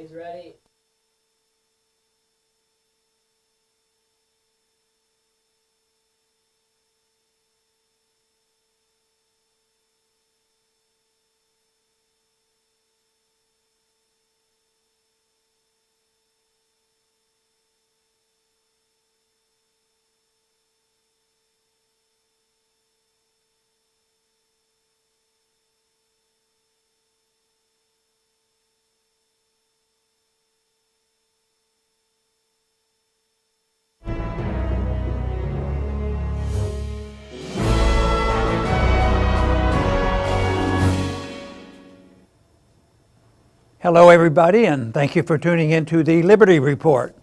He's ready. Hello, everybody, and thank you for tuning in to the Liberty Report.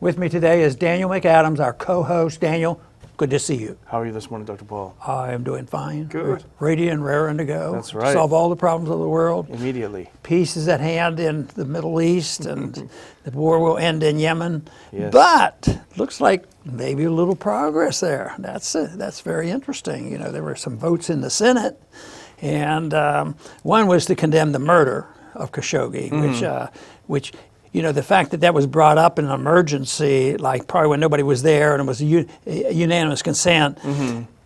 With me today is Daniel McAdams, our co-host. Daniel, good to see you. How are you this morning, Dr. Paul? I am doing fine. Good. Ready and raring to go. That's right. Solve all the problems of the world. Immediately. Peace is at hand in the Middle East, and the war will end in Yemen. Yes. But looks like maybe a little progress there. That's very interesting. You know, there were some votes in the Senate, and one was to condemn the murder of Khashoggi, which you know, the fact that was brought up in an emergency, like probably when nobody was there and it was a unanimous consent,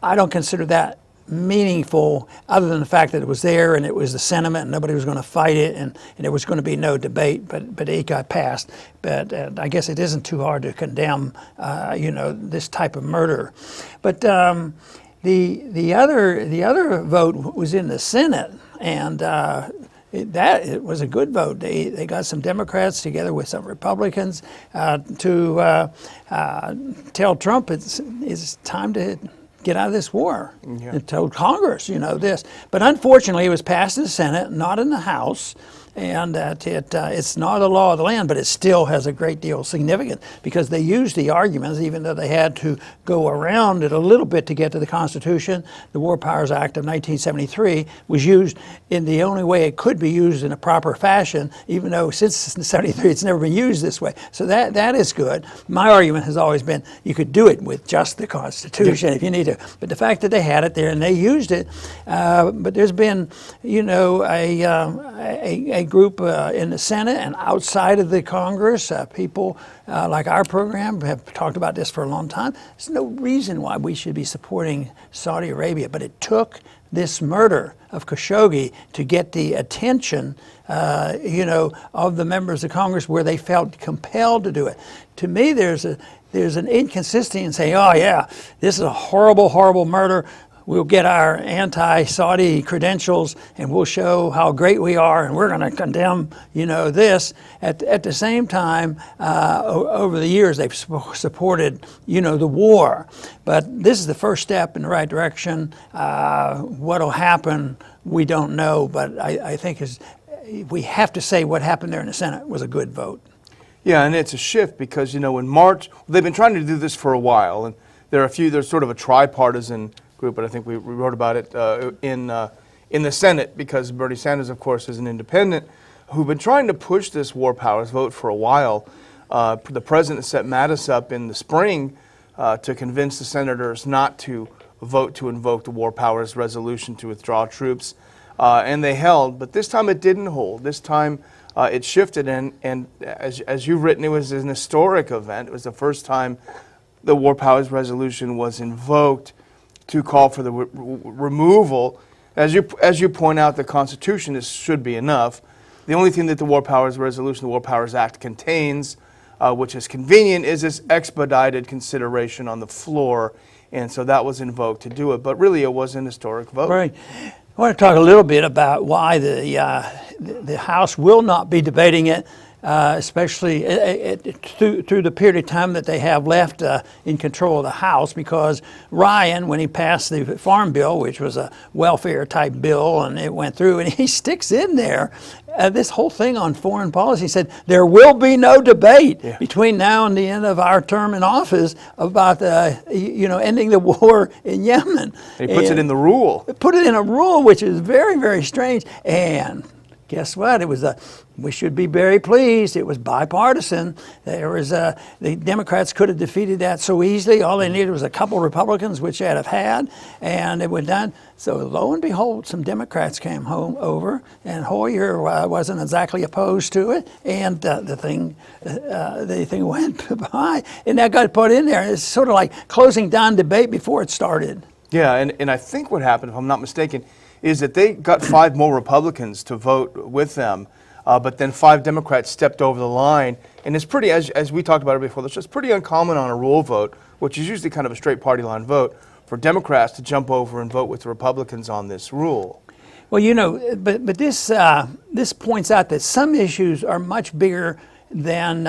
I don't consider that meaningful, other than the fact that it was there and it was the sentiment and nobody was going to fight it, and there was going to be no debate, but it got passed. But I guess it isn't too hard to condemn, you know, this type of murder. But the other vote was in the Senate, and it was a good vote. They got some Democrats together with some Republicans to tell Trump it's time to get out of this war. Yeah. And told Congress, you know, this. But unfortunately, it was passed in the Senate, not in the House. And it's not a law of the land, but it still has a great deal of significance because they used the arguments, even though they had to go around it a little bit to get to the Constitution. The War Powers Act of 1973 was used in the only way it could be used in a proper fashion, even though since 73 it's never been used this way. So that is good. My argument has always been you could do it with just the Constitution if you need to. But the fact that they had it there and they used it, but there's been, you know, a group in the Senate and outside of the Congress, people like our program have talked about this for a long time. There's no reason why we should be supporting Saudi Arabia, but it took this murder of Khashoggi to get the attention, you know, of the members of Congress where they felt compelled to do it. To me, there's an inconsistency in saying, oh yeah, this is a horrible, horrible murder. We'll get our anti-Saudi credentials and we'll show how great we are and we're going to condemn, you know, this. At the same time, over the years, they've supported, you know, the war. But this is the first step in the right direction. What'll happen, we don't know. But I think we have to say what happened there in the Senate was a good vote. Yeah, and it's a shift because, you know, in March, they've been trying to do this for a while. And there's sort of a tripartisan group, but I think we wrote about it in the Senate because Bernie Sanders, of course, is an independent who've been trying to push this war powers vote for a while. The president set Mattis up in the spring to convince the senators not to vote to invoke the war powers resolution to withdraw troops, and they held. But this time it didn't hold. This time it shifted, and as you've written, it was an historic event. It was the first time the war powers resolution was invoked to call for the removal. As you point out, the Constitution should be enough. The only thing that the War Powers Resolution, the War Powers Act contains, which is convenient, is this expedited consideration on the floor. And so that was invoked to do it. But really, it was an historic vote. Right. I want to talk a little bit about why the House will not be debating it, especially through the period of time that they have left in control of the House, because Ryan, when he passed the Farm Bill, which was a welfare-type bill, and it went through, and he sticks in there this whole thing on foreign policy. He said, there will be no debate between now and the end of our term in office about ending the war in Yemen. He puts it in the rule. Put it in a rule, which is very, very strange. And guess what? We should be very pleased. It was bipartisan. The Democrats could have defeated that so easily. All they needed was a couple Republicans, which they'd have had, and it was done. So lo and behold, some Democrats came over, and Hoyer wasn't exactly opposed to it, and the thing went by, and that got put in there. It's sort of like closing down debate before it started. Yeah, and I think what happened, if I'm not mistaken, is that they got 5 more Republicans to vote with them, but then 5 Democrats stepped over the line. And it's pretty, as we talked about it before, it's just pretty uncommon on a rule vote, which is usually kind of a straight party line vote, for Democrats to jump over and vote with the Republicans on this rule. Well, but this points out that some issues are much bigger than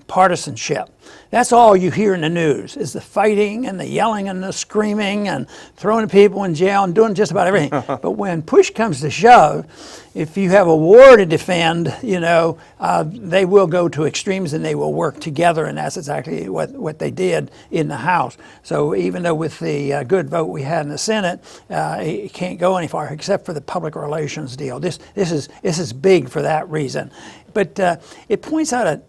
partisanship. That's all you hear in the news is the fighting and the yelling and the screaming and throwing people in jail and doing just about everything. But when push comes to shove, if you have a war to defend, they will go to extremes and they will work together, and that's exactly what they did in the House. So even though with the good vote we had in the Senate, it can't go any far except for the public relations deal. This is big for that reason. But it points out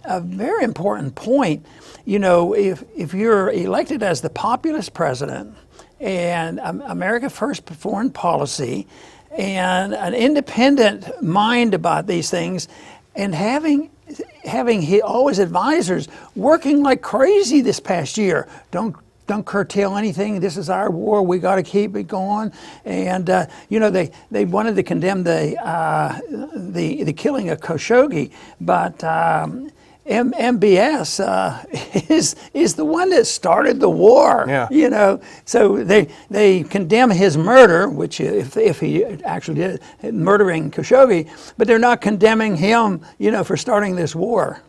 a very important point. If you're elected as the populist president and America First foreign policy and an independent mind about these things, and having all his advisors working like crazy this past year, don't curtail anything. This is our war. We got to keep it going. And they wanted to condemn the killing of Khashoggi, but MBS is the one that started the war. Yeah. So they condemn his murder, which if he actually did it, murdering Khashoggi, but they're not condemning him, for starting this war.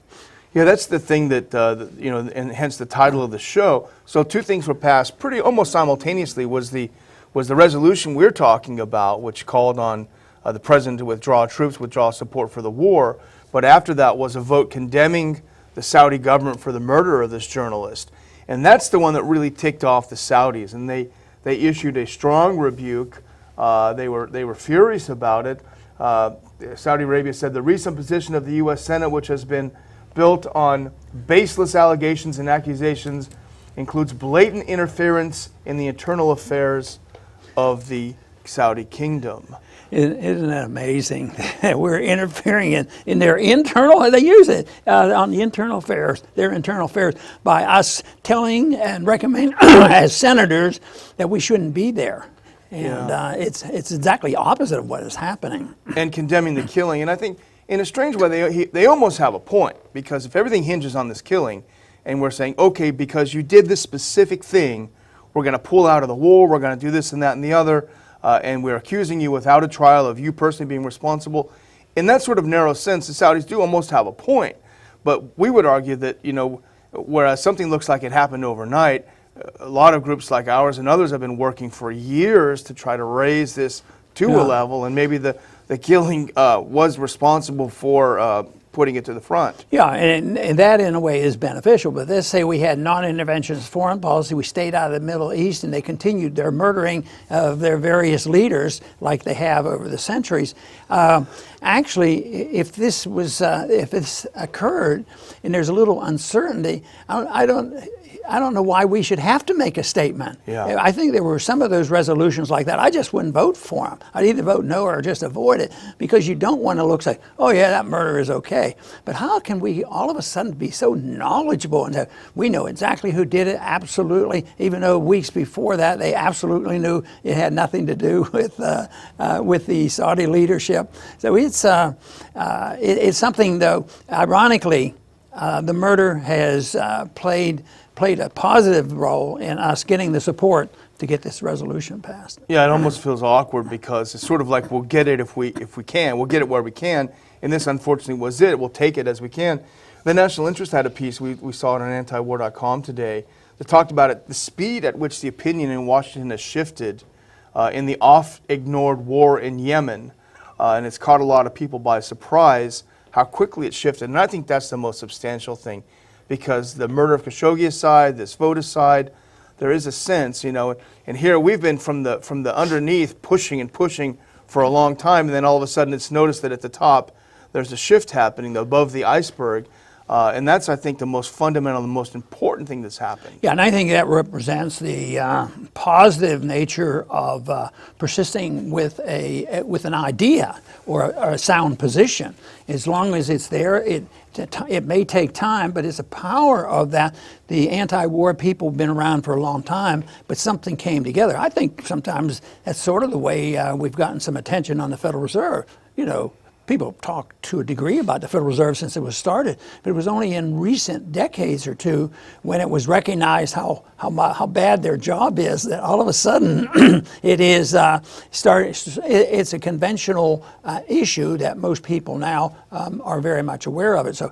Yeah, that's the thing that, and hence the title of the show. So 2 things were passed pretty almost simultaneously was the resolution we're talking about, which called on the president to withdraw troops, withdraw support for the war. But after that was a vote condemning the Saudi government for the murder of this journalist. And that's the one that really ticked off the Saudis. And they issued a strong rebuke. They were furious about it. Saudi Arabia said the recent position of the U.S. Senate, which has been built on baseless allegations and accusations, includes blatant interference in the internal affairs of the Saudi kingdom. Isn't that amazing? We're interfering in their internal, they use it on the internal affairs, their internal affairs, by us telling and recommending as senators that we shouldn't be there. And it's exactly opposite of what is happening. And condemning the killing. And I think in a strange way, they almost have a point, because if everything hinges on this killing, and we're saying, okay, because you did this specific thing, we're going to pull out of the war, we're going to do this and that and the other, and we're accusing you without a trial of you personally being responsible. In that sort of narrow sense, the Saudis do almost have a point. But we would argue that, whereas something looks like it happened overnight, a lot of groups like ours and others have been working for years to try to raise this to a level, and maybe the killing was responsible for putting it to the front. Yeah, and that in a way is beneficial. But let's say we had non-interventionist foreign policy, we stayed out of the Middle East, and they continued their murdering of their various leaders like they have over the centuries. Actually, if this occurred, and there's a little uncertainty, I don't know why we should have to make a statement. Yeah. I think there were some of those resolutions like that. I just wouldn't vote for them. I'd either vote no or just avoid it, because you don't want to look like, oh yeah, that murder is okay. But how can we all of a sudden be so knowledgeable and that we know exactly who did it? Absolutely. Even though weeks before that they absolutely knew it had nothing to do with the Saudi leadership. So it's something, though. Ironically, the murder has played a positive role in us getting the support to get this resolution passed. Yeah, it almost feels awkward, because it's sort of like we'll get it if we can. We'll get it where we can, and this unfortunately was it. We'll take it as we can. The National Interest had a piece, we saw it on antiwar.com today, that talked about it, the speed at which the opinion in Washington has shifted in the oft-ignored war in Yemen, and it's caught a lot of people by surprise how quickly it shifted. And I think that's the most substantial thing, because the murder of Khashoggi aside, this vote aside, there is a sense, and here we've been from the underneath pushing for a long time, and then all of a sudden it's noticed that at the top there's a shift happening above the iceberg. And that's, I think, the most fundamental, the most important thing that's happened. Yeah, and I think that represents the positive nature of persisting with an idea or a sound position. As long as it's there, it may take time, but it's the power of that. The anti-war people have been around for a long time, but something came together. I think sometimes that's sort of the way we've gotten some attention on the Federal Reserve. You know, people talk to a degree about the Federal Reserve since it was started, but it was only in recent decades or two when it was recognized how bad their job is that all of a sudden it is it's a conventional issue that most people now are very much aware of it. So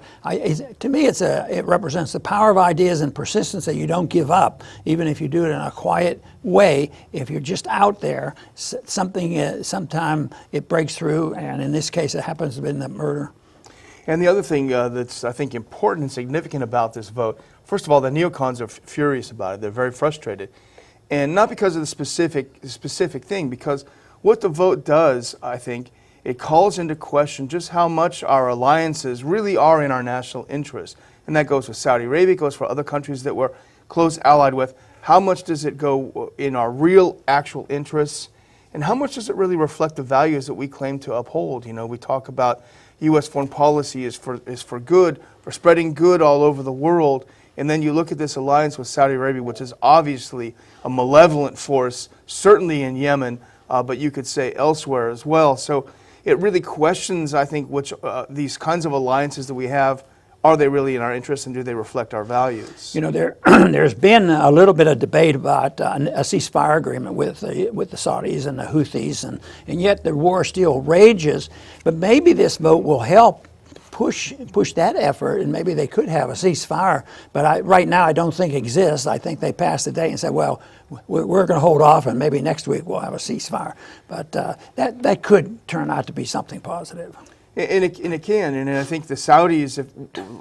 to me, it represents the power of ideas and persistence, that you don't give up, even if you do it in a quiet way. If you're just out there, sometime it breaks through, and in this case, it happens to have been the murder. And the other thing that's, I think, important and significant about this vote, first of all, the neocons are furious about it. They're very frustrated. And not because of the specific thing, because what the vote does, I think, it calls into question just how much our alliances really are in our national interest. And that goes with Saudi Arabia, it goes for other countries that we're close allied with. How much does it go in our real, actual interests? And how much does it really reflect the values that we claim to uphold? You know, we talk about U.S. foreign policy is for good, for spreading good all over the world. And then you look at this alliance with Saudi Arabia, which is obviously a malevolent force, certainly in Yemen, but you could say elsewhere as well. So it really questions, I think, which these kinds of alliances that we have, are they really in our interest, and do they reflect our values? You know, there's been a little bit of debate about a ceasefire agreement with the Saudis and the Houthis, and yet the war still rages. But maybe this vote will help push that effort, and maybe they could have a ceasefire. But right now, I don't think it exists. I think they passed the day and said, well, we're going to hold off, and maybe next week we'll have a ceasefire. But that could turn out to be something positive. And it can, and I think the Saudis,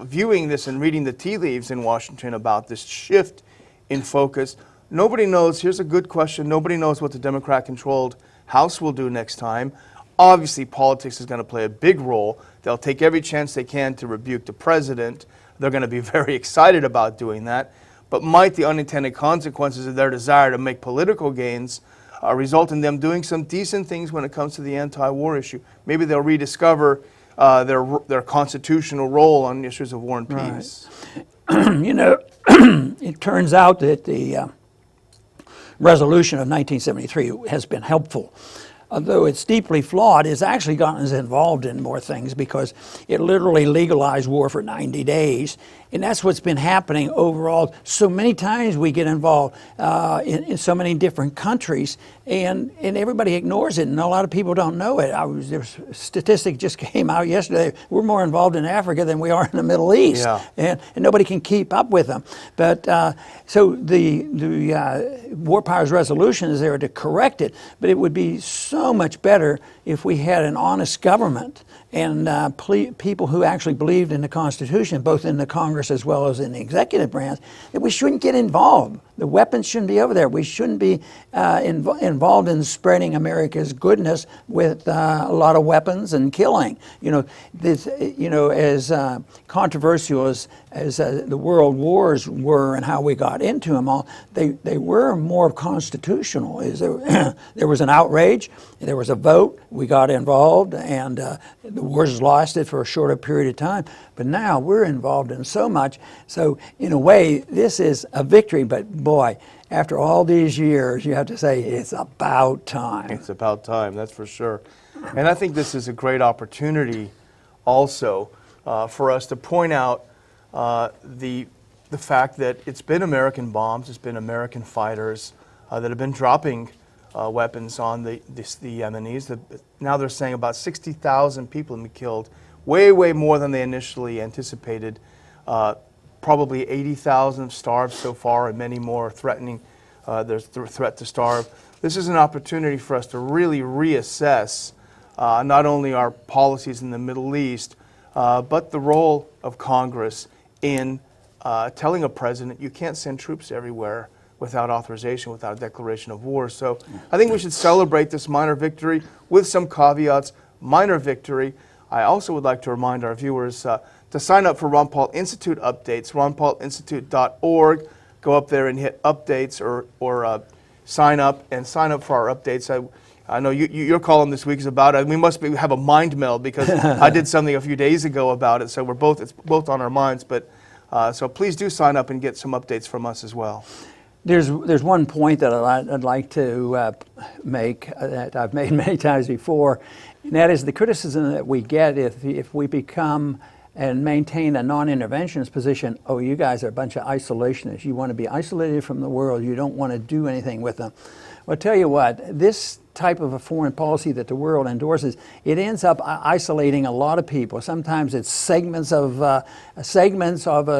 viewing this and reading the tea leaves in Washington about this shift in focus, nobody knows, here's a good question, nobody knows what the Democrat-controlled House will do next time. Obviously, politics is going to play a big role. They'll take every chance they can to rebuke the president. They're going to be very excited about doing that. But might the unintended consequences of their desire to make political gains result in them doing some decent things when it comes to the anti-war issue? Maybe they'll rediscover their constitutional role on issues of war and peace. Right. You know, it turns out that the resolution of 1973 has been helpful. Although it's deeply flawed, it's actually gotten us involved in more things, because it literally legalized war for 90 days. And that's what's been happening overall. So many times we get involved in so many different countries, and everybody ignores it, and a lot of people don't know it. There's a statistic just came out yesterday. We're more involved in Africa than we are in the Middle East, and nobody can keep up with them. But so the War Powers Resolution is there to correct it, but it would be so much better if we had an honest government and people who actually believed in the Constitution, both in the Congress as well as in the executive branch, that we shouldn't get involved. The weapons shouldn't be over there. We shouldn't be involved in spreading America's goodness with a lot of weapons and killing. You know, this, you know, as controversial as the world wars were and how we got into them all, they were more constitutional. There was an outrage, there was a vote, we got involved, and the wars lasted for a shorter period of time. But now we're involved in so much. So in a way, this is a victory, but boy, after all these years, you have to say it's about time. It's about time, that's for sure. And I think this is a great opportunity also for us to point out the fact that it's been American bombs, it's been American fighters that have been dropping weapons on the Yemenis. Now they're saying about 60,000 people have been killed, way more than they initially anticipated. Probably 80,000 have starved so far, and many more are threatening. There's the threat to starve. This is an opportunity for us to really reassess not only our policies in the Middle East, but the role of Congress in telling a president, you can't send troops everywhere. without authorization, without a declaration of war. So I think we should celebrate this minor victory with some caveats. Minor victory. I also would like to remind our viewers to sign up for Ron Paul Institute updates, ronpaulinstitute.org. Go up there and hit updates or sign up for our updates. I know your column this week is about it. We must have a mind meld because I did something a few days ago about it. So it's both on our minds. But so please do sign up and get some updates from us as well. There's one point that I'd like to make that I've made many times before, and that is the criticism that we get if we become and maintain a non-interventionist position. Oh, you guys are a bunch of isolationists. You want to be isolated from the world. You don't want to do anything with them. Well, I'll tell you what, this type of a foreign policy that the world endorses, it ends up isolating a lot of people. Sometimes it's segments of a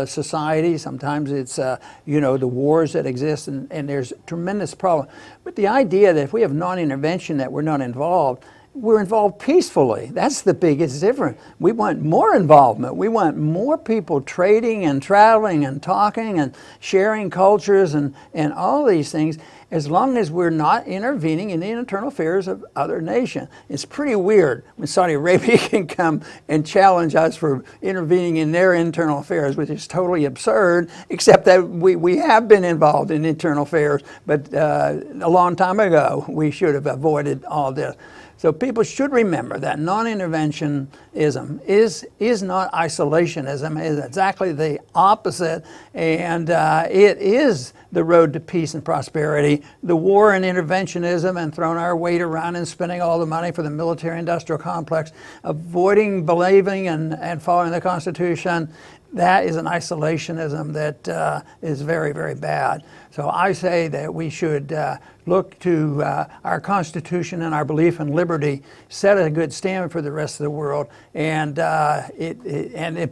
society. Sometimes it's the wars that exist, and there's tremendous problem. But the idea that if we have non-intervention, that we're not involved, we're involved peacefully. That's the biggest difference. We want more involvement. We want more people trading and traveling and talking and sharing cultures and all these things, as long as we're not intervening in the internal affairs of other nations. It's pretty weird when Saudi Arabia can come and challenge us for intervening in their internal affairs, which is totally absurd, except that we have been involved in internal affairs, but a long time ago we should have avoided all this. So people should remember that non-interventionism is not isolationism. It is exactly the opposite, and it is the road to peace and prosperity. The war and interventionism and throwing our weight around and spending all the money for the military-industrial complex, avoiding believing and following the Constitution, that is an isolationism that is very, very bad. So I say that we should look to our Constitution and our belief in liberty, set a good standard for the rest of the world, and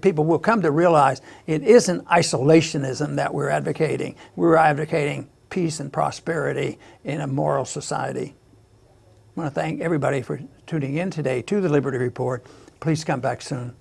people will come to realize it isn't isolationism that we're advocating. We're advocating peace and prosperity in a moral society. I want to thank everybody for tuning in today to the Liberty Report. Please come back soon.